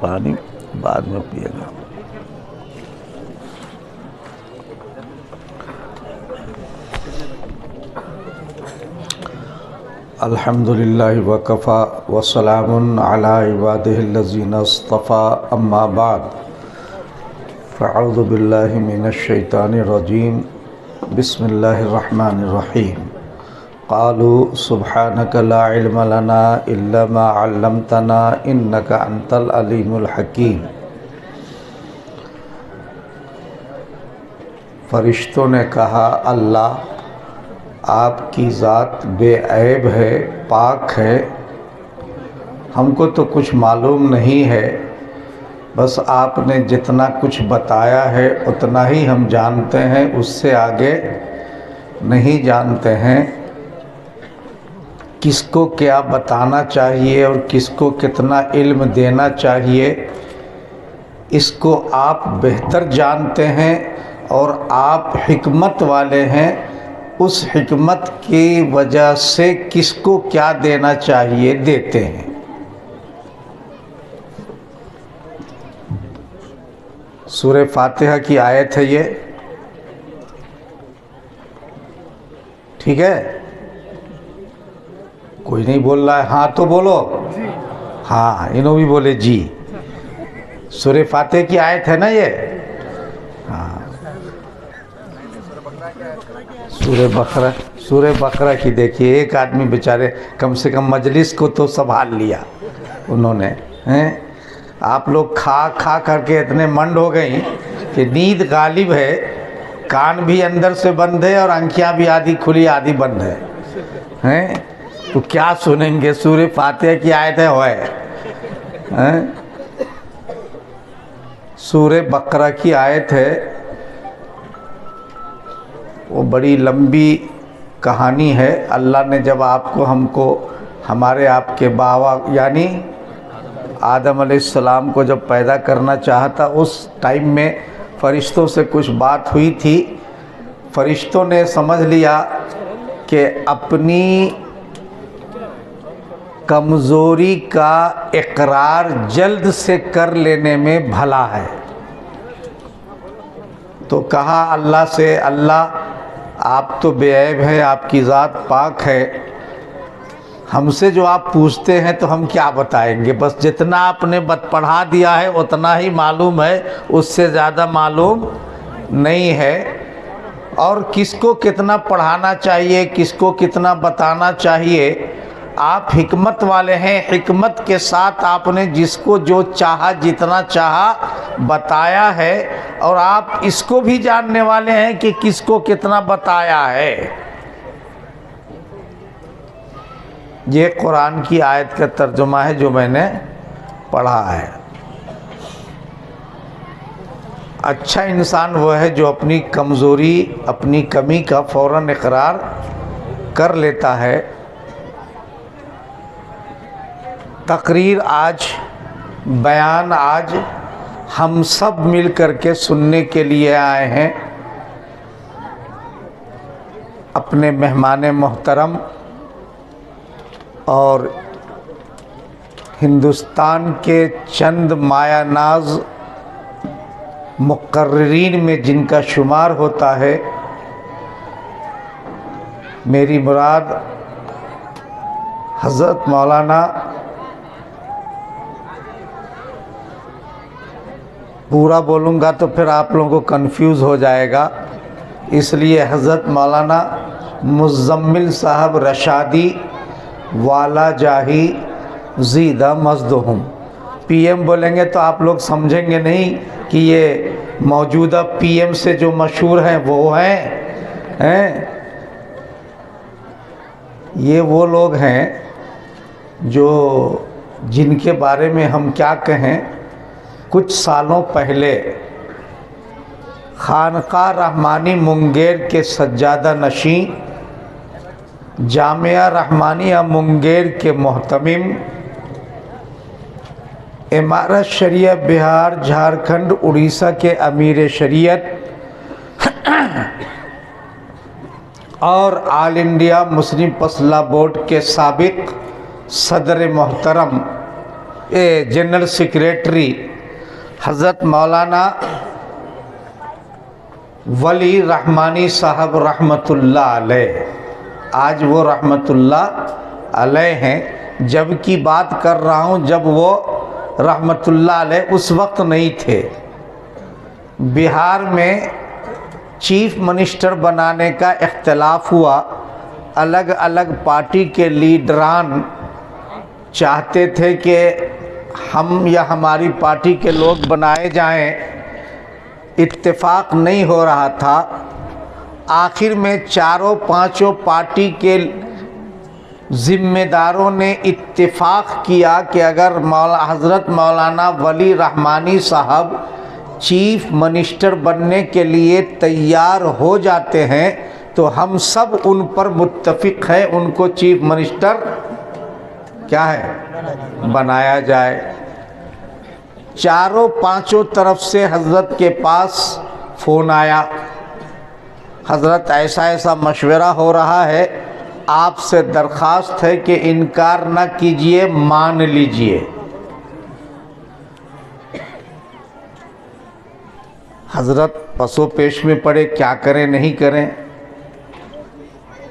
पानी बाद में पिएगा। अल्हम्दुलिल्लाहि वकफ़ा वस्सलामुन अला इबादिहिल्लज़ीना इस्तफ़ा अम्मा बाद फ़अऊज़ु बिल्लाहि मिनश शैतानिर रजीम बिस्मिल्लाहिर रहमानिर रहीम क़ालू सुब्हानका ला इल्म लना इल्ला मा अल्लमतना इन्नका अंतल अलीमुल हकीम। फरिश्तों ने कहा, अल्लाह आपकी ज़ात बेऐब है, पाक है, हमको तो कुछ मालूम नहीं है, बस आपने जितना कुछ बताया है उतना ही हम जानते हैं, उससे आगे नहीं जानते हैं। किसको क्या बताना चाहिए और किसको कितना इल्म देना चाहिए, इसको आप बेहतर जानते हैं और आप हिकमत वाले हैं। उस हिकमत की वजह से किसको क्या देना चाहिए देते हैं। सूरह फातिहा की आयत है ये, ठीक है? कोई नहीं बोल रहा है, हाँ तो बोलो। हाँ, इन्हों भी बोले जी। सूरह फातिहा की आयत है ना ये? हाँ, सूरह बकरा की देखिए। एक आदमी बेचारे कम से कम मजलिस को तो संभाल लिया उन्होंने, हैं? आप लोग खा खा करके इतने मंड हो गई कि नींद गालिब है, कान भी अंदर से बंद है और आंखियां भी आधी खुली आधी बंद है, हैं? तो क्या सुनेंगे? सूरह फातिहा की आयत है। सूरह बकरा की आयत है, वो बड़ी लंबी कहानी है। अल्लाह ने जब आपको हमको हमारे आपके बाबा यानी आदम अलैहिस्सलाम को जब पैदा करना चाहता, उस टाइम में फरिश्तों से कुछ बात हुई थी। फरिश्तों ने समझ लिया कि अपनी कमज़ोरी का इकरार जल्द से कर लेने में भला है। तो कहा अल्लाह से, अल्लाह आप तो बेऐब हैं, आपकी ज़ात पाक है, हमसे जो आप पूछते हैं तो हम क्या बताएंगे? बस जितना आपने पढ़ा दिया है उतना ही मालूम है, उससे ज़्यादा मालूम नहीं है। और किसको कितना पढ़ाना चाहिए, किसको कितना बताना चाहिए, आप हिकमत वाले हैं। हिकमत के साथ आपने जिसको जो चाहा, जितना चाहा बताया है, और आप इसको भी जानने वाले हैं कि किसको कितना बताया है। ये कुरान की आयत का तर्जुमा है जो मैंने पढ़ा है। अच्छा इंसान वह है जो अपनी कमज़ोरी, अपनी कमी का फ़ौरन इकरार कर लेता है। तकरीर आज, बयान आज हम सब मिल कर के सुनने के लिए आए हैं। अपने मेहमान मोहतरम और हिंदुस्तान के चंद मायानाज मुक़र्रिरीन में जिनका शुमार होता है, मेरी मुराद हज़रत मौलाना, पूरा बोलूँगा तो फिर आप लोगों को कंफ्यूज हो जाएगा, इसलिए हज़रत मौलाना मुज़म्मिल साहब रशादी वाला जाही ज़ीदा मज़दुहुम। पीएम बोलेंगे तो आप लोग समझेंगे नहीं कि ये मौजूदा पीएम से जो मशहूर हैं वो हैं। ये वो लोग हैं जो जिनके बारे में हम क्या कहें। कुछ सालों पहले खानका रहमानी मुंगेर के सज्जादा नशीं, जामिया रहमानिया मुंगेर के मोहतमिम, इमारत शरिया बिहार, झारखंड, उड़ीसा के अमीर शरीयत और ऑल इंडिया मुस्लिम फसला बोर्ड के साबिक सदर मोहतरम जनरल सेक्रेटरी हज़रत मौलाना वली रहमानी साहब रहमतुल्लाह अलैह। आज वो रहमतुल्लाह अलैह हैं, जब की बात कर रहा हूँ जब वो रहमतुल्लाह अलैह उस वक्त नहीं थे। बिहार में चीफ मिनिस्टर बनाने का इख्तलाफ हुआ। अलग अलग पार्टी के लीडरान चाहते थे कि हम या हमारी पार्टी के लोग बनाए जाएं, इत्तेफाक नहीं हो रहा था। आखिर में चारों पांचों पार्टी के ज़िम्मेदारों ने इत्तेफाक किया कि अगर हज़रत मौलाना वली रहमानी साहब चीफ मिनिस्टर बनने के लिए तैयार हो जाते हैं तो हम सब उन पर मुत्तफिक हैं, उनको चीफ मिनिस्टर क्या है बनाया जाए। चारों पांचों तरफ से हज़रत के पास फ़ोन आया, हज़रत ऐसा ऐसा मशवरा हो रहा है, आपसे दरख्वास्त है कि इनकार न कीजिए, मान लीजिए। हज़रत पसो पेश में पड़े, क्या करें नहीं करें।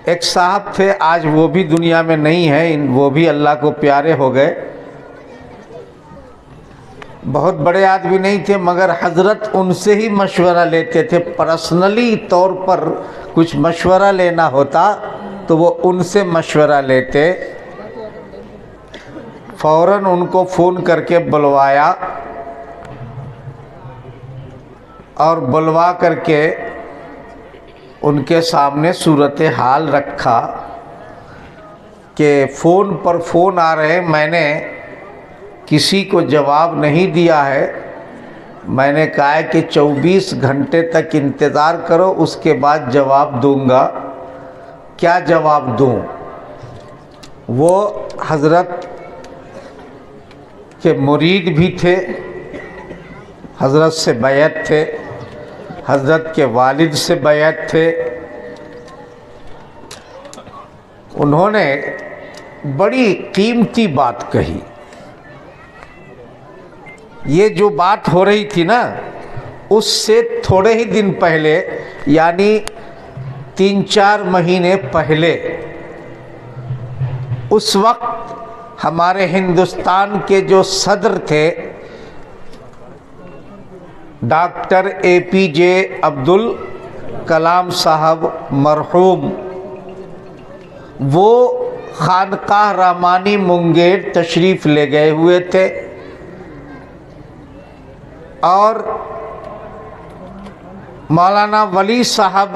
एक साहब थे, आज वो भी दुनिया में नहीं है, वो भी अल्लाह को प्यारे हो गए। बहुत बड़े आदमी नहीं थे मगर हज़रत उनसे ही मशवरा लेते थे। पर्सनली तौर पर कुछ मशवरा लेना होता तो वो उनसे मशवरा लेते। फ़ौरन उनको फ़ोन करके बुलवाया और बुलवा करके उनके सामने सूरत हाल रखा कि फ़ोन पर फ़ोन आ रहे, मैंने किसी को जवाब नहीं दिया है। मैंने कहा है कि 24 घंटे तक इंतज़ार करो, उसके बाद जवाब दूंगा। क्या जवाब दूं? वो हज़रत के मुरीद भी थे, हज़रत से बैत थे, हज़रत के वालिद से बैत थे। उन्होंने बड़ी कीमती बात कही। ये जो बात हो रही थी ना, उससे थोड़े ही दिन पहले यानी 3-4 महीने पहले, उस वक्त हमारे हिंदुस्तान के जो सदर थे डॉक्टर APJ अब्दुल कलाम साहब मरहूम, वो खानकाह रहमानी मुंगेर तशरीफ़ ले गए हुए थे और मौलाना वली साहब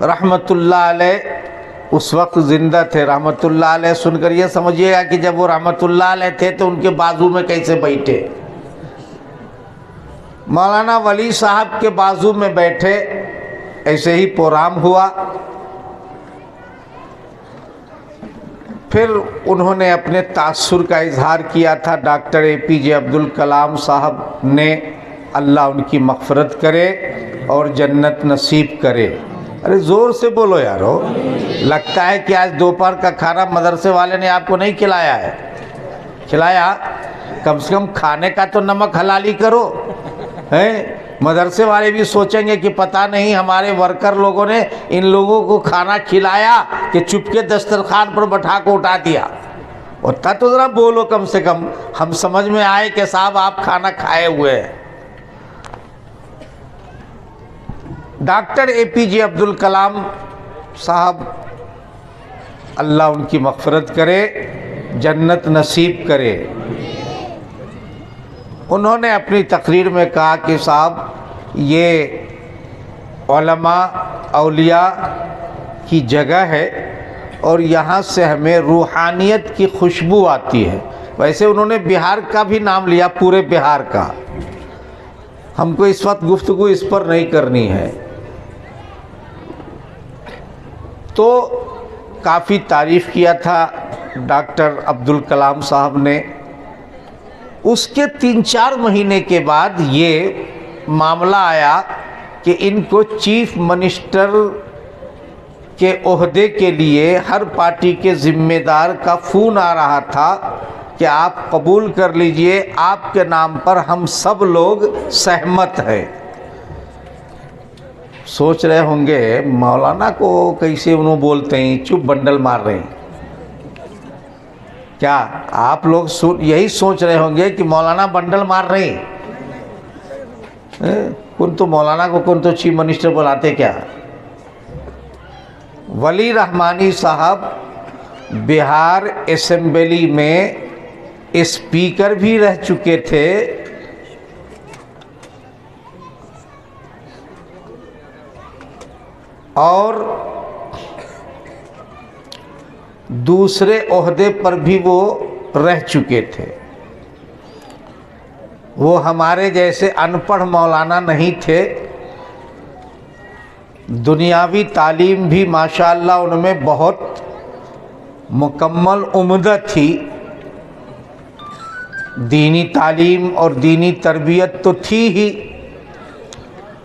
रहमतुल्लाह अलैह उस वक्त ज़िंदा थे। रहमतुल्लाह अलैह सुनकर ये समझिएगा कि जब वो रहमतुल्लाह अलैह थे तो उनके बाजू में कैसे बैठे। मौलाना वली साहब के बाजू में बैठे, ऐसे ही प्रोग्राम हुआ। फिर उन्होंने अपने तासुर का इजहार किया था डॉक्टर APJ अब्दुल कलाम साहब ने। अल्लाह उनकी मग़फ़िरत करे और जन्नत नसीब करे। अरे ज़ोर से बोलो यारो, लगता है कि आज दोपहर का खाना मदरसे वाले ने आपको नहीं खिलाया है। खिलाया, कम से कम खाने का तो नमक हलाली करो। हैं, मदरसे वाले भी सोचेंगे कि पता नहीं हमारे वर्कर लोगों ने इन लोगों को खाना खिलाया कि चुपके दस्तरखान पर बैठा को उठा दिया। उतना तो ज़रा बोलो, कम से कम हम समझ में आए कि साहब आप खाना खाए हुए हैं। डॉक्टर APJ अब्दुल कलाम साहब, अल्लाह उनकी मग़फ़िरत करे, जन्नत नसीब करे। उन्होंने अपनी तकरीर में कहा कि साहब ये उलमा औलिया की जगह है और यहाँ से हमें रूहानियत की खुशबू आती है। वैसे उन्होंने बिहार का भी नाम लिया, पूरे बिहार का। हमको इस वक्त गुफ्तगू इस पर नहीं करनी है। तो काफ़ी तारीफ़ किया था डॉक्टर अब्दुल कलाम साहब ने। उसके 3-4 महीने के बाद ये मामला आया कि इनको चीफ मिनिस्टर के ओहदे के लिए हर पार्टी के ज़िम्मेदार का फ़ोन आ रहा था कि आप कबूल कर लीजिए, आपके नाम पर हम सब लोग सहमत हैं। सोच रहे होंगे मौलाना को कैसे उन्होंने बोलते हैं, चुप बंडल मार रहे हैं। क्या आप लोग यही सोच रहे होंगे कि मौलाना बंडल मार रहे हैं? कौन तो मौलाना को कौन तो चीफ मिनिस्टर बुलाते क्या? वली रहमानी साहब बिहार असेंबली में स्पीकर भी रह चुके थे और दूसरे ओहदे पर भी वो रह चुके थे। वो हमारे जैसे अनपढ़ मौलाना नहीं थे। दुनियावी तालीम भी माशाअल्लाह उनमें बहुत मुकम्मल उम्दा थी। दीनी तालीम और दीनी तरबियत तो थी ही,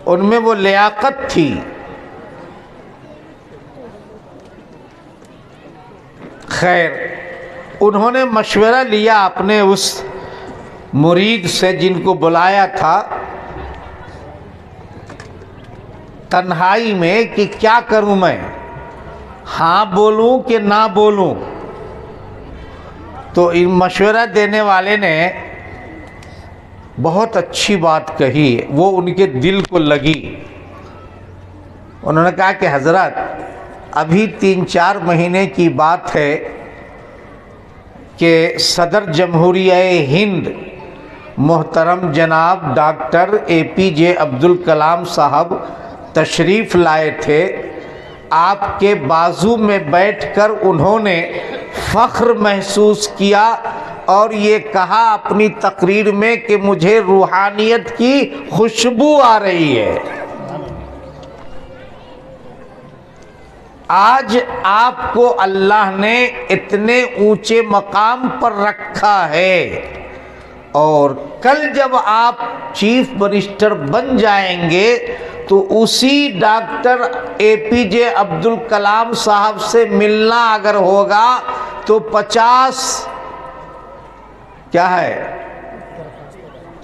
उनमें वो लियाकत थी। खैर, उन्होंने मशवरा लिया अपने उस मुरीद से जिनको बुलाया था तन्हाई में कि क्या करूं मैं, हाँ बोलूं कि ना बोलूं। तो इन मशवरा देने वाले ने बहुत अच्छी बात कही, वो उनके दिल को लगी। उन्होंने कहा कि हज़रत, अभी 3-4 महीने की बात है कि सदर जमहूरिया हिंद मोहतरम जनाब डॉक्टर APJ अब्दुल कलाम साहब तशरीफ़ लाए थे। आपके बाजू में बैठकर उन्होंने फ़ख्र महसूस किया और ये कहा अपनी तकरीर में कि मुझे रूहानियत की खुशबू आ रही है। आज आपको अल्लाह ने इतने ऊंचे मकाम पर रखा है और कल जब आप चीफ मिनिस्टर बन जाएंगे तो उसी डॉक्टर APJ अब्दुल कलाम साहब से मिलना अगर होगा तो 50 क्या है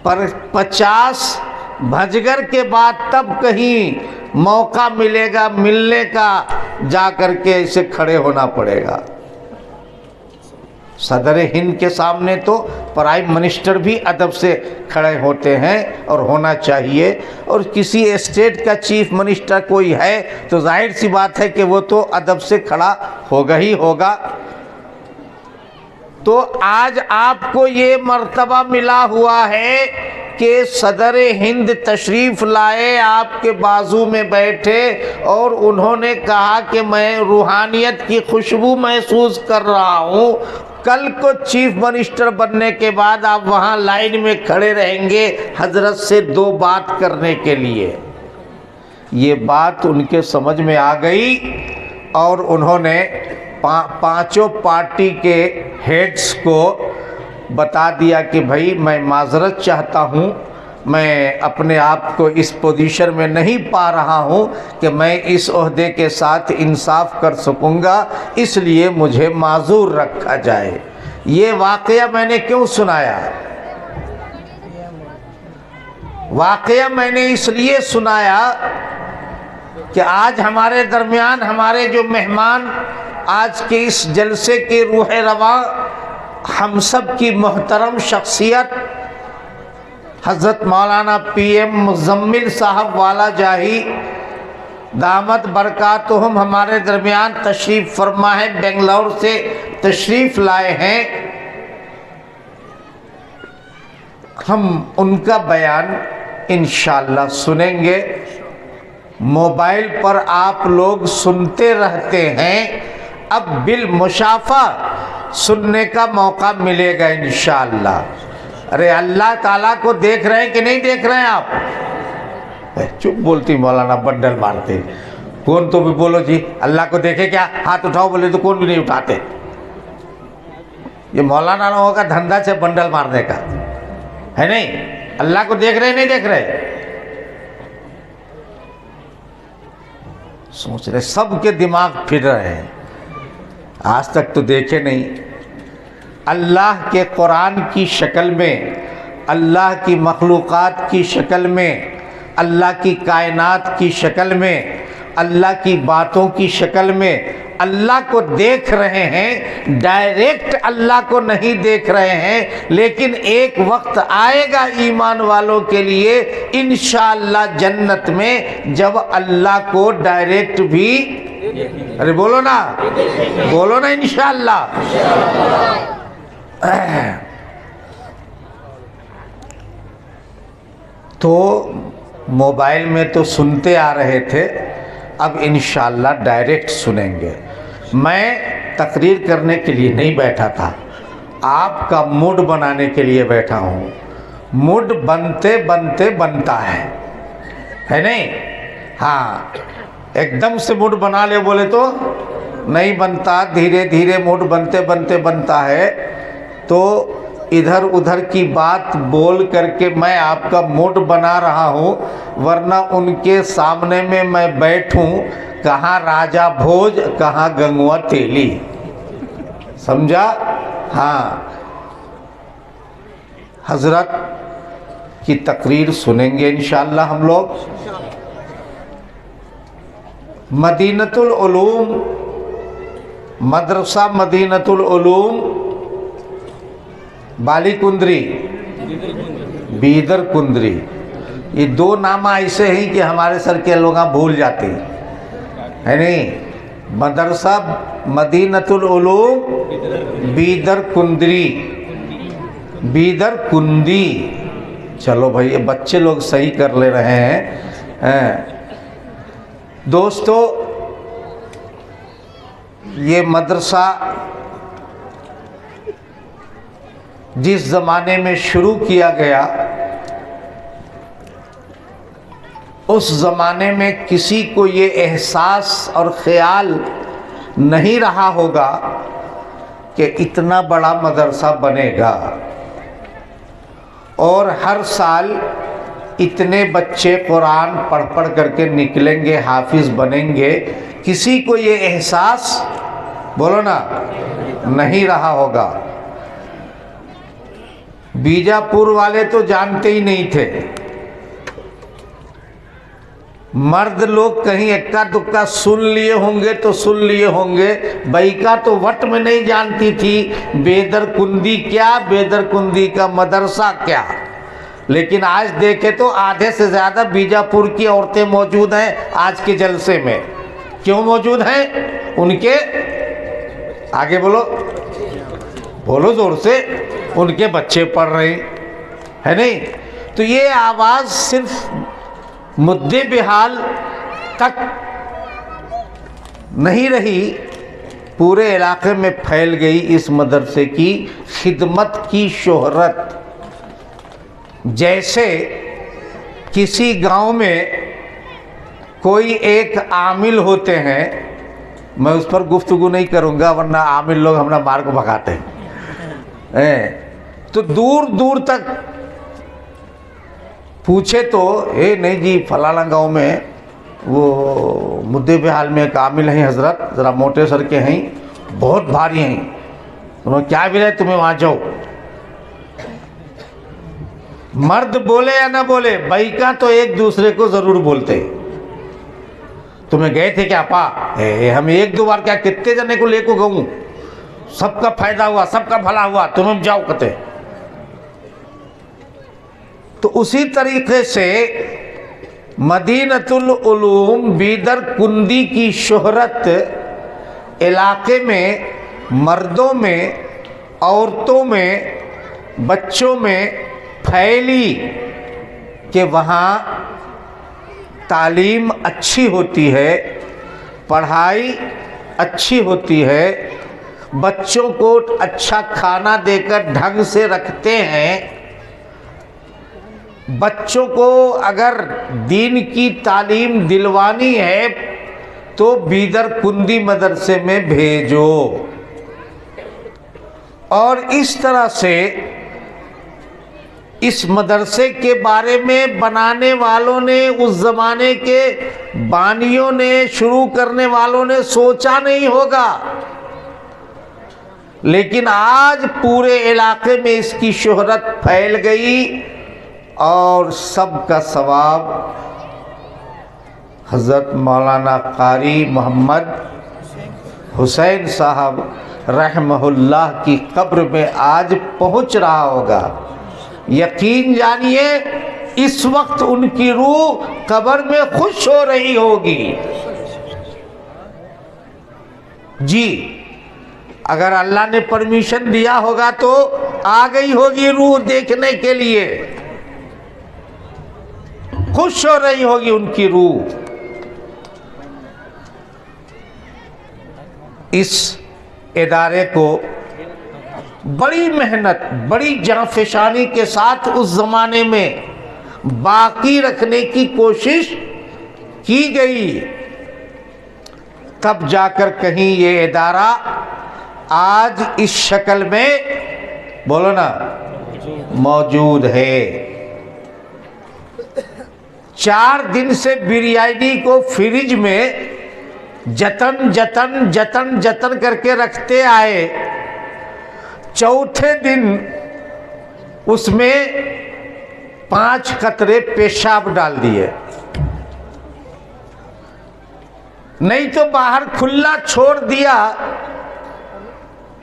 पर 50 भजगर के बाद तब कहीं मौका मिलेगा मिलने का, जा करके इसे खड़े होना पड़ेगा। सदर हिंद के सामने तो प्राइम मिनिस्टर भी अदब से खड़े होते हैं और होना चाहिए, और किसी स्टेट का चीफ मिनिस्टर कोई है तो जाहिर सी बात है कि वो तो अदब से खड़ा होगा ही होगा। तो आज आपको ये मर्तबा मिला हुआ है कि सदर हिंद तशरीफ़ लाए, आपके बाजू में बैठे और उन्होंने कहा कि मैं रूहानियत की खुशबू महसूस कर रहा हूँ। कल को चीफ मिनिस्टर बनने के बाद आप वहाँ लाइन में खड़े रहेंगे हजरत से 2 बात करने के लिए। ये बात उनके समझ में आ गई और उन्होंने पांचों पार्टी के हेड्स को बता दिया कि भाई मैं माजरत चाहता हूँ, मैं अपने आप को इस पोजीशन में नहीं पा रहा हूँ कि मैं इस ओहदे के साथ इंसाफ कर सकूँगा, इसलिए मुझे माजूर रखा जाए। ये वाक़या मैंने क्यों सुनाया? वाक़या मैंने इसलिए सुनाया कि आज हमारे दरमियान हमारे जो मेहमान आज के इस जलसे के रूह रवा हम सब की मोहतरम शख्सियत हज़रत मौलाना PM मुज़म्मिल साहब वाला जाही दामद बरकातुहुम हमारे दरमियान तशरीफ़ फरमा है, बेंगलोर से तशरीफ़ लाए हैं। हम उनका बयान इंशाअल्लाह सुनेंगे। मोबाइल पर आप लोग सुनते रहते हैं, अब बिल मुशाफा सुनने का मौका मिलेगा इंशाअल्लाह। अरे अल्लाह ताला को देख रहे हैं कि नहीं देख रहे हैं आप? चुप बोलती मौलाना, बंडल मारते। कौन तो भी बोलो जी अल्लाह को देखे क्या, हाथ उठाओ बोले तो कौन भी नहीं उठाते। ये मौलाना लोगों का धंधा से बंडल मारने का है नहीं। अल्लाह को देख रहे नहीं देख रहे? सोच रहे, सबके दिमाग फिर रहे हैं, आज तक तो देखे नहीं। अल्लाह के कुरान की शक्ल में, अल्लाह की मखलूक़ात की शक्ल में, अल्लाह की कायनात की शक्ल में, अल्लाह की बातों की शक्ल में अल्लाह को देख रहे हैं। डायरेक्ट अल्लाह को नहीं देख रहे हैं, लेकिन एक वक्त आएगा ईमान वालों के लिए इंशाअल्लाह जन्नत में, जब अल्लाह को डायरेक्ट भी, अरे बोलो ना, बोलो ना इंशाअल्लाह। तो मोबाइल में तो सुनते आ रहे थे, अब इंशाअल्लाह डायरेक्ट सुनेंगे। मैं तकरीर करने के लिए नहीं बैठा था, आपका मूड बनाने के लिए बैठा हूँ। मूड बनते बनते बनता है नहीं? हाँ, एकदम से मूड बना ले बोले तो नहीं बनता, धीरे धीरे मूड बनते बनते बनता है। तो इधर उधर की बात बोल करके मैं आपका मूड बना रहा हूँ, वरना उनके सामने में मैं बैठूं, कहाँ राजा भोज कहाँ गंगुआ तेली, समझा? हाँ, हजरत की तकरीर सुनेंगे इंशाअल्लाह हम लोग। मदीनतुल उलूम, मदरसा मदीनतुल उलूम बालीकुंद्री, बीदर कुंद्री, ये दो नाम ऐसे हैं कि हमारे सर के लोग भूल जाते है नहीं। मदरसा मदीनतुल उलूम बीदर कुंद्री, बीदर कुंदी। चलो भाई, ये बच्चे लोग सही कर ले रहे हैं। दोस्तों, ये मदरसा जिस ज़माने में शुरू किया गया, उस ज़माने में किसी को ये एहसास और ख़याल नहीं रहा होगा कि इतना बड़ा मदरसा बनेगा और हर साल इतने बच्चे कुरान पढ़ पढ़ करके निकलेंगे, हाफिज़ बनेंगे। किसी को ये एहसास, बोलो ना, नहीं रहा होगा। बीजापुर वाले तो जानते ही नहीं थे। मर्द लोग कहीं इक्का दुक्का सुन लिए होंगे तो सुन लिए होंगे, बैका तो वट में नहीं जानती थी बेदर कुंदी क्या, बेदर कुंदी का मदरसा क्या। लेकिन आज देखे तो आधे से ज़्यादा बीजापुर की औरतें मौजूद हैं आज के जलसे में। क्यों मौजूद हैं? उनके आगे बोलो, बोलो जोर से, उनके बच्चे पढ़ रहे है नहीं। तो ये आवाज़ सिर्फ मुद्दे बेहाल तक नहीं रही, पूरे इलाके में फैल गई इस मदरसे की खिदमत की शोहरत। जैसे किसी गांव में कोई एक आमिल होते हैं, मैं उस पर गुफ्तगू नहीं करूंगा वरना आमिल लोग हमारा मार को भगाते हैं। तो दूर दूर तक पूछे तो नहीं जी, फलाना गांव में वो मुद्दे बेहाल में एक आमिल हैं हजरत, ज़रा मोटे सर के हैं, बहुत भारी हैं, उन्होंने क्या भी रहे तुम्हें वहाँ जाओ। मर्द बोले या ना बोले, बैका तो एक दूसरे को ज़रूर बोलते। तुम्हें गए थे क्या पा? हम एक दो बार क्या कितने जने को लेको गऊँ, सबका फायदा हुआ, सबका भला हुआ, तुम जाओ कहते। तो उसी तरीके से मदीनतुल उलूम बीदर कुंदी की शोहरत इलाके में मर्दों में, औरतों में, बच्चों में फैली कि वहाँ तालीम अच्छी होती है, पढ़ाई अच्छी होती है, बच्चों को अच्छा खाना देकर ढंग से रखते हैं। बच्चों को अगर दीन की तालीम दिलवानी है तो बीदर कुंदी मदरसे में भेजो। और इस तरह से इस मदरसे के बारे में बनाने वालों ने, उस जमाने के बानियों ने, शुरू करने वालों ने सोचा नहीं होगा। लेकिन आज पूरे इलाके में इसकी शोहरत फैल गई और सबका सवाब हज़रत मौलाना कारी मोहम्मद हुसैन साहब रहमहुल्लाह की कब्र में आज पहुंच रहा होगा। यकीन जानिए इस वक्त उनकी रूह कब्र में खुश हो रही होगी। जी, अगर अल्लाह ने परमिशन दिया होगा तो आ गई होगी रूह देखने के लिए, खुश हो रही होगी उनकी रूह। इस इदारे को बड़ी मेहनत, बड़ी जांफशानी के साथ उस ज़माने में बाकी रखने की कोशिश की गई, तब जाकर कहीं ये इदारा आज इस शक्ल में, बोलो ना, मौजूद है। 4 दिन से बिरयानी को फ्रिज में जतन जतन जतन जतन करके रखते आए। चौथे दिन उसमें 5 कतरे पेशाब डाल दिए, नहीं तो बाहर खुला छोड़ दिया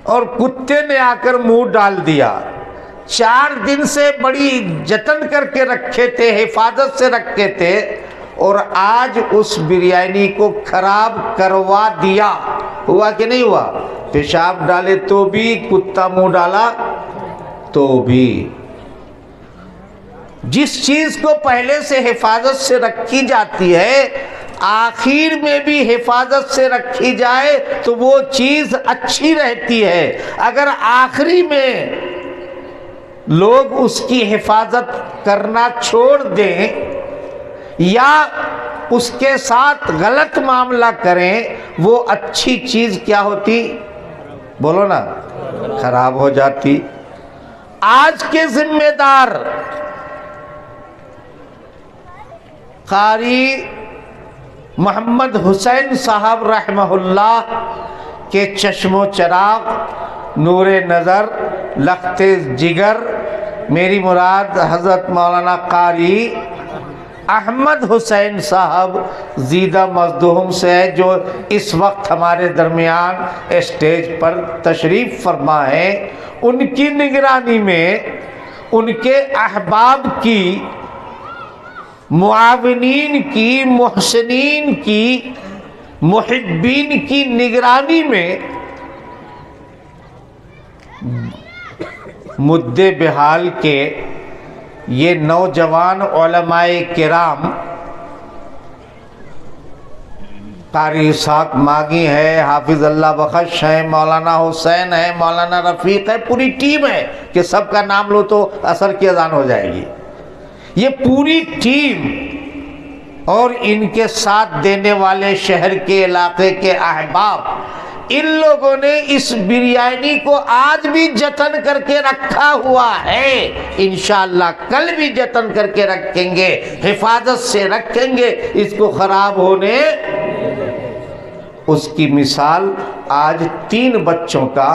और कुत्ते ने आकर मुंह डाल दिया। 4 दिन से बड़ी जतन करके रखे थे, हिफाजत से रखे थे, और आज उस बिरयानी को खराब करवा दिया। हुआ कि नहीं हुआ? पेशाब डाले तो भी, कुत्ता मुंह डाला तो भी। जिस चीज को पहले से हिफाजत से रखी जाती है, आखिर में भी हिफाजत से रखी जाए तो वो चीज अच्छी रहती है। अगर आखिरी में लोग उसकी हिफाजत करना छोड़ दें या उसके साथ गलत मामला करें, वो अच्छी चीज क्या होती, बोलो ना, खराब हो जाती। आज के जिम्मेदार कारी मोहम्मद हुसैन साहब रहमहुल्लाह के चश्मो चराग, नूरे नज़र, लख्ते जिगर, मेरी मुराद हज़रत मौलाना कारी अहमद हुसैन साहब ज़ीदा मज़दूम से है, जो इस वक्त हमारे दरमियान स्टेज पर तशरीफ़ फरमा है। उनकी निगरानी में उनके अहबाब की, मुआविनीन की, मुहसिनीन की, मुहिब्बीन की निगरानी में मुद्दे बेहाल के ये नौजवान उलमाए किराम, कारी इसाक मागी है, हाफिज अल्लाह बख्श है, मौलाना हुसैन है, मौलाना रफ़ीक है, पूरी टीम है कि सबका नाम लो तो असर की अज़ान हो जाएगी। ये पूरी टीम और इनके साथ देने वाले शहर के इलाके के अहबाब, इन लोगों ने इस बिरयानी को आज भी जतन करके रखा हुआ है। इंशाअल्लाह कल भी जतन करके रखेंगे, हिफाजत से रखेंगे, इसको खराब होने। उसकी मिसाल आज 3 बच्चों का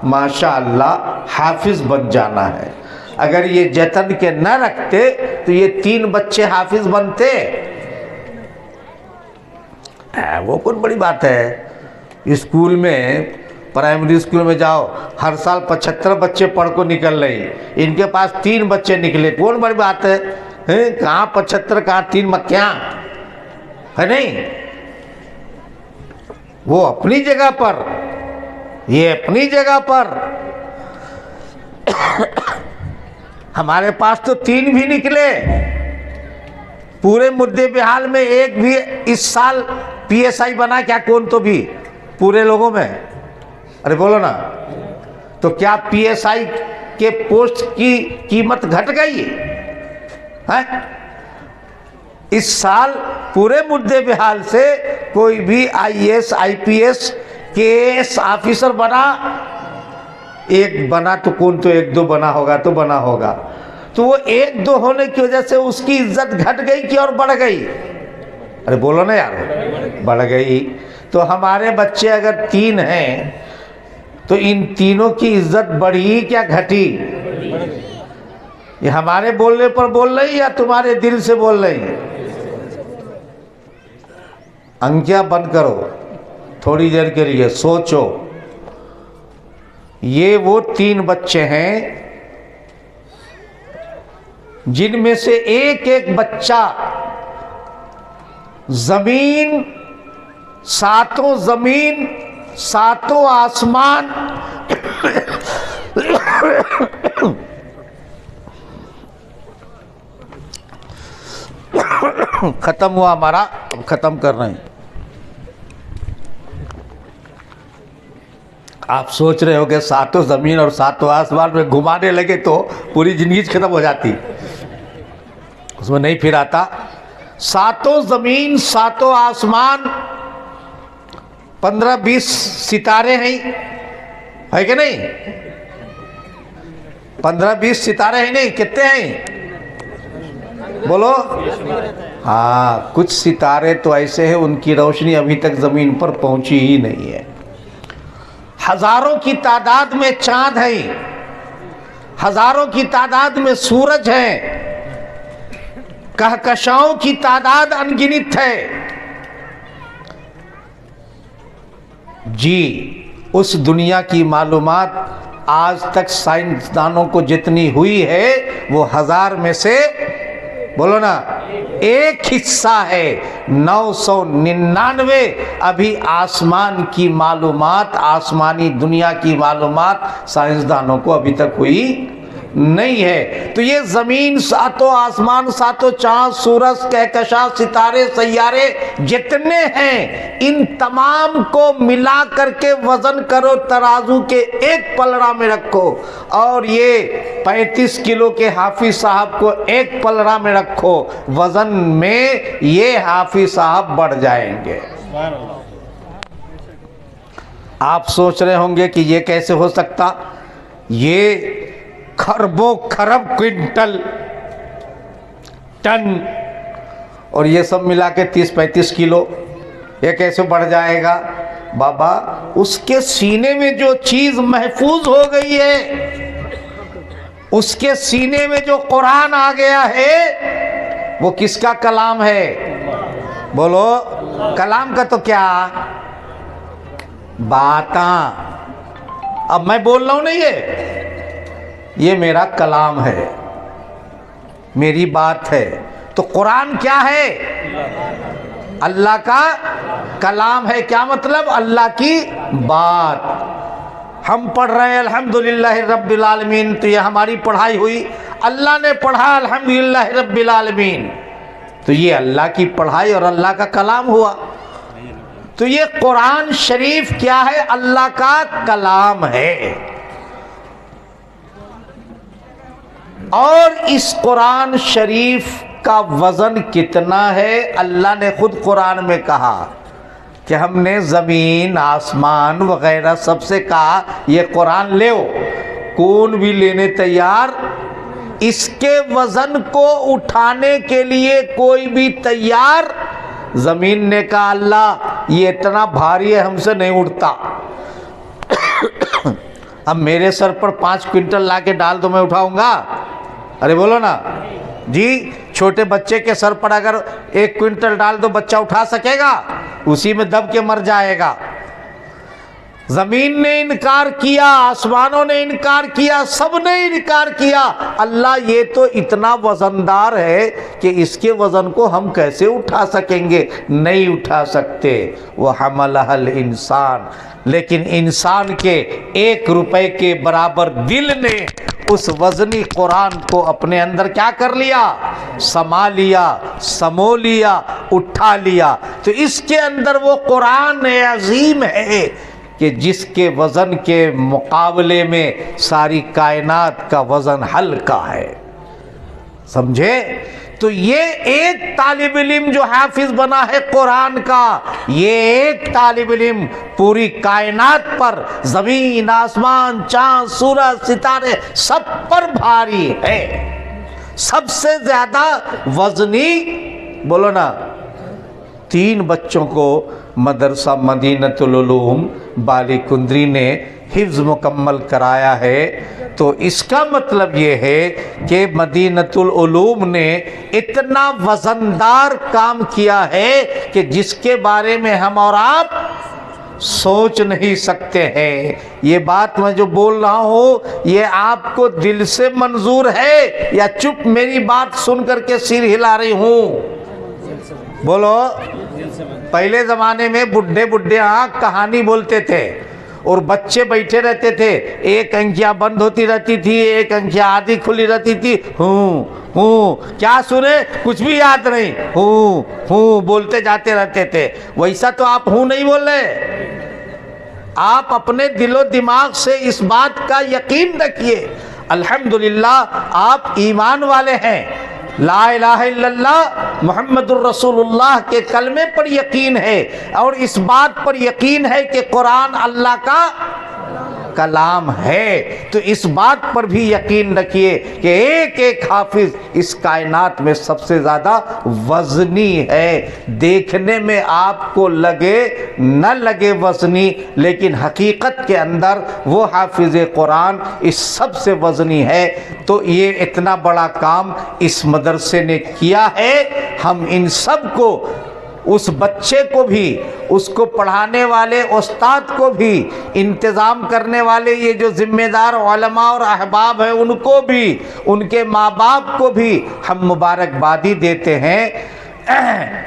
माशाअल्लाह हाफिज बन जाना है। अगर ये जतन के न रखते तो ये 3 बच्चे हाफिज बनते। वो कौन बड़ी बात है। स्कूल में, प्राइमरी स्कूल में जाओ, हर साल 75 बच्चे पढ़ को निकल रही, इनके पास 3 बच्चे निकले, कौन बड़ी बात है? कहाँ 75, कहाँ 3 मक्खियाँ है? नहीं, वो अपनी जगह पर, ये अपनी जगह पर। हमारे पास तो 3 भी निकले। पूरे मुद्दे बेहाल में एक भी इस साल PSI बना क्या? कौन तो भी पूरे लोगों में? अरे बोलो ना। तो क्या PSI के पोस्ट की कीमत घट गई है? इस साल पूरे मुद्दे बेहाल से कोई भी IAS IPS KS ऑफिसर बना, एक बना तो कौन तो 1-2 बना होगा तो बना होगा। तो वो एक दो होने की वजह से उसकी इज्जत घट गई कि और बढ़ गई? अरे बोलो ना यार, बढ़ गई। तो हमारे बच्चे अगर 3 हैं तो इन तीनों की इज्जत बढ़ी क्या घटी? ये हमारे बोलने पर बोल रही या तुम्हारे दिल से बोल रही? अंकिया बंद करो, थोड़ी देर के लिए सोचो। ये वो 3 बच्चे हैं जिनमें से एक एक बच्चा जमीन, सातों जमीन, सातों आसमान खत्म हुआ हमारा, अब खत्म कर रहे हैं। आप सोच रहे होगे सातों जमीन और सातों आसमान में घुमाने लगे तो पूरी जिंदगी खत्म हो जाती, उसमें नहीं फिर आता। सातों जमीन, सातों आसमान, 15-20 सितारे हैं, है कि नहीं? 15-20 सितारे हैं, नहीं कितने हैं बोलो? हाँ, कुछ सितारे तो ऐसे हैं उनकी रोशनी अभी तक जमीन पर पहुंची ही नहीं है। हजारों की तादाद में चांद हैं, हजारों की तादाद में सूरज हैं, कहकशाओं की तादाद अनगिनत है। जी, उस दुनिया की मालूमात आज तक साइंसदानों को जितनी हुई है वो 1000 में से बोलो ना 1 हिस्सा है। 999 अभी आसमान की मालूमात, आसमानी दुनिया की मालूमात साइंसदानों को अभी तक हुई नहीं है। तो ये जमीन, सातों आसमान, सातों चांद, सूरज, कहकशा, सितारे, सैयारे जितने हैं, इन तमाम को मिला करके वजन करो, तराजू के एक पलड़ा में रखो और ये 35 किलो के हाफिज साहब को एक पलड़ा में रखो, वजन में ये हाफिज साहब बढ़ जाएंगे। आप सोच रहे होंगे कि ये कैसे हो सकता? ये खरबों खरब क्विंटल, टन और ये सब मिला के 30-35 किलो, ये कैसे बढ़ जाएगा? बाबा, उसके सीने में जो चीज महफूज हो गई है, उसके सीने में जो कुरान आ गया है, वो किसका कलाम है? बोलो, कलाम का तो क्या बाता। अब मैं बोल रहा हूं नहीं, ये मेरा कलाम है, मेरी बात है। तो कुरान क्या है? अल्लाह का कलाम है। क्या मतलब? अल्लाह की बात। हम पढ़ रहे हैं अल्हम्दुलिल्लाह रब्बिल आलमीन, तो ये हमारी पढ़ाई हुई। अल्लाह ने पढ़ा अल्हम्दुलिल्लाह रब्बिल आलमीन, तो ये अल्लाह की पढ़ाई और अल्लाह का कलाम हुआ। तो ये कुरान शरीफ क्या है? अल्लाह का कलाम है। और इस कुरान शरीफ का वजन कितना है? अल्लाह ने खुद कुरान में कहा कि हमने ज़मीन, आसमान वगैरह सबसे कहा ये कुरान ले, कौन भी लेने तैयार? इसके वजन को उठाने के लिए कोई भी तैयार? ज़मीन ने कहा अल्लाह ये इतना भारी है, हमसे नहीं उठता। अब मेरे सर पर 5 क्विंटल ला के डाल दो, मैं उठाऊंगा? अरे बोलो ना जी। छोटे बच्चे के सर पर अगर 1 क्विंटल डाल दो, बच्चा उठा सकेगा? उसी में दब के मर जाएगा। जमीन ने इनकार किया, आसमानों ने इनकार किया, सब ने इनकार किया। अल्लाह ये तो इतना वजनदार है कि इसके वजन को हम कैसे उठा सकेंगे? नहीं उठा सकते। वह हमलहल इंसान, लेकिन इंसान के 1 रुपए के बराबर दिल ने उस वजनी कुरान को अपने अंदर क्या कर लिया? समा लिया, समो लिया, उठा लिया। तो इसके अंदर वो कुरान अजीम है कि जिसके वजन के मुकाबले में सारी कायनात का वजन हल्का है। समझे? तो ये एक तालिब इल्म जो हाफिज बना है कुरान का, ये एक तालिब इल्म पूरी कायनात पर, जमीन, आसमान, चांद, सूरज, सितारे सब पर भारी है। सबसे ज्यादा वजनी, बोलो ना, 3 बच्चों को मदरसा मदीनतुल उलूम बालिकुंद्री ने हिफ्ज़ मुकम्मल कराया है। तो इसका मतलब ये है कि मदीनतुल उलूम ने इतना वज़नदार काम किया है कि जिसके बारे में हम और आप सोच नहीं सकते हैं। ये बात मैं जो बोल रहा हूँ ये आपको दिल से मंजूर है या चुप मेरी बात सुन करके सिर हिला रही हूँ? बोलो। पहले ज़माने में बुढ़े बुढ़े कहानी बोलते थे और बच्चे बैठे रहते थे, एक आँखियाँ बंद होती रहती थी, एक आँखियाँ आधी खुली रहती थी। हूँ क्या सुने, कुछ भी याद नहीं, हूँ बोलते जाते रहते थे। वैसा तो आप हूँ नहीं बोल रहे। आप अपने दिलो दिमाग से इस बात का यकीन रखिए, अल्हम्दुलिल्लाह आप ईमान वाले हैं, ला इलाहा इल्लल्लाह मुहम्मदुर रसूलुल्लाह के कलमे पर यकीन है और इस बात पर यकीन है कि कुरान अल्लाह का कलाम है। तो इस बात पर भी यकीन रखिए कि एक एक हाफिज इस कायनात में सबसे ज़्यादा वज़नी है। देखने में आपको लगे न लगे वज़नी, लेकिन हकीकत के अंदर वो हाफिज कुरान इस सबसे वज़नी है। तो ये इतना बड़ा काम इस मदरसे ने किया है। हम इन सब को, उस बच्चे को भी, उसको पढ़ाने वाले उस्ताद को भी, इंतज़ाम करने वाले ये जो ज़िम्मेदार उलमा और अहबाब हैं उनको भी, उनके माँ बाप को भी हम मुबारकबादी देते हैं।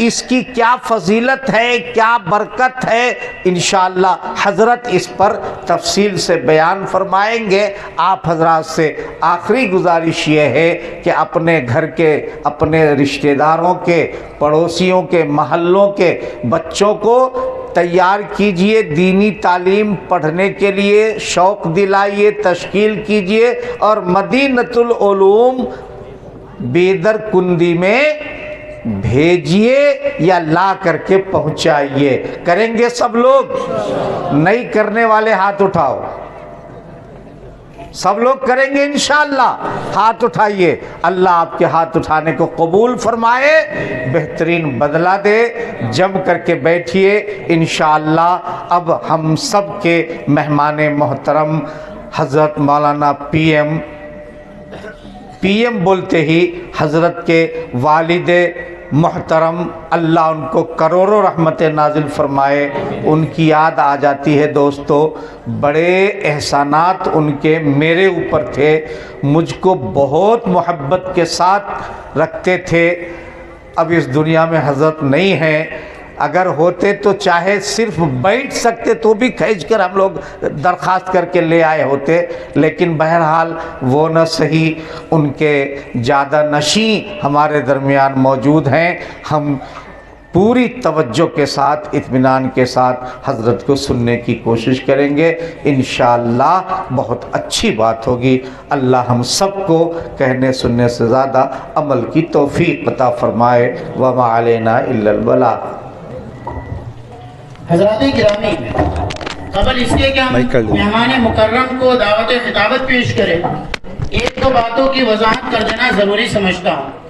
इसकी क्या फजीलत है, क्या बरकत है, इंशाअल्लाह हज़रत इस पर तफसील से बयान फरमाएंगे। आप हज़रात से आखिरी गुजारिश ये है कि अपने घर के, अपने रिश्तेदारों के, पड़ोसियों के, महल्लों के बच्चों को तैयार कीजिए, दीनी तालीम पढ़ने के लिए शौक़ दिलाइए, तश्कील कीजिए और मदीनतुल उलूम बेदरकुंदी में भेजिए या ला करके पहुंचाइए। करेंगे सब लोग? नहीं करने वाले हाथ उठाओ। सब लोग करेंगे इंशाअल्लाह? हाथ उठाइए। अल्लाह आपके हाथ उठाने को कबूल फरमाए, बेहतरीन बदला दे। जम करके बैठिए इंशाअल्लाह। अब हम सब के मेहमान मोहतरम हज़रत मौलाना पीएम बोलते ही हज़रत के वालिदे मोहतरम, अल्लाह उनको करोड़ों रहमतें नाजिल फरमाए, उनकी याद आ जाती है। दोस्तों, बड़े एहसानात उनके मेरे ऊपर थे, मुझको बहुत मोहब्बत के साथ रखते थे। अब इस दुनिया में हज़रत नहीं हैं, अगर होते तो चाहे सिर्फ बैठ सकते तो भी खींच कर हम लोग दरख्वास्त करके ले आए होते, लेकिन बहरहाल वो न सही, उनके ज़्यादा नशी हमारे दरमियान मौजूद हैं। हम पूरी तवज्जो के साथ, इत्मीनान के साथ हज़रत को सुनने की कोशिश करेंगे। इंशाअल्लाह बहुत अच्छी बात होगी। अल्लाह हम सबको कहने सुनने से ज़्यादा अमल की तौफीक अता फरमाए। वमा अलैना इल्लल बलाग। हज़रात गिरामी, क़बल इसके कि हम मेहमान मुकर्रम को दावत खिताबत पेश करें, एक दो बातों की वजाहत कर देना ज़रूरी समझता हूँ।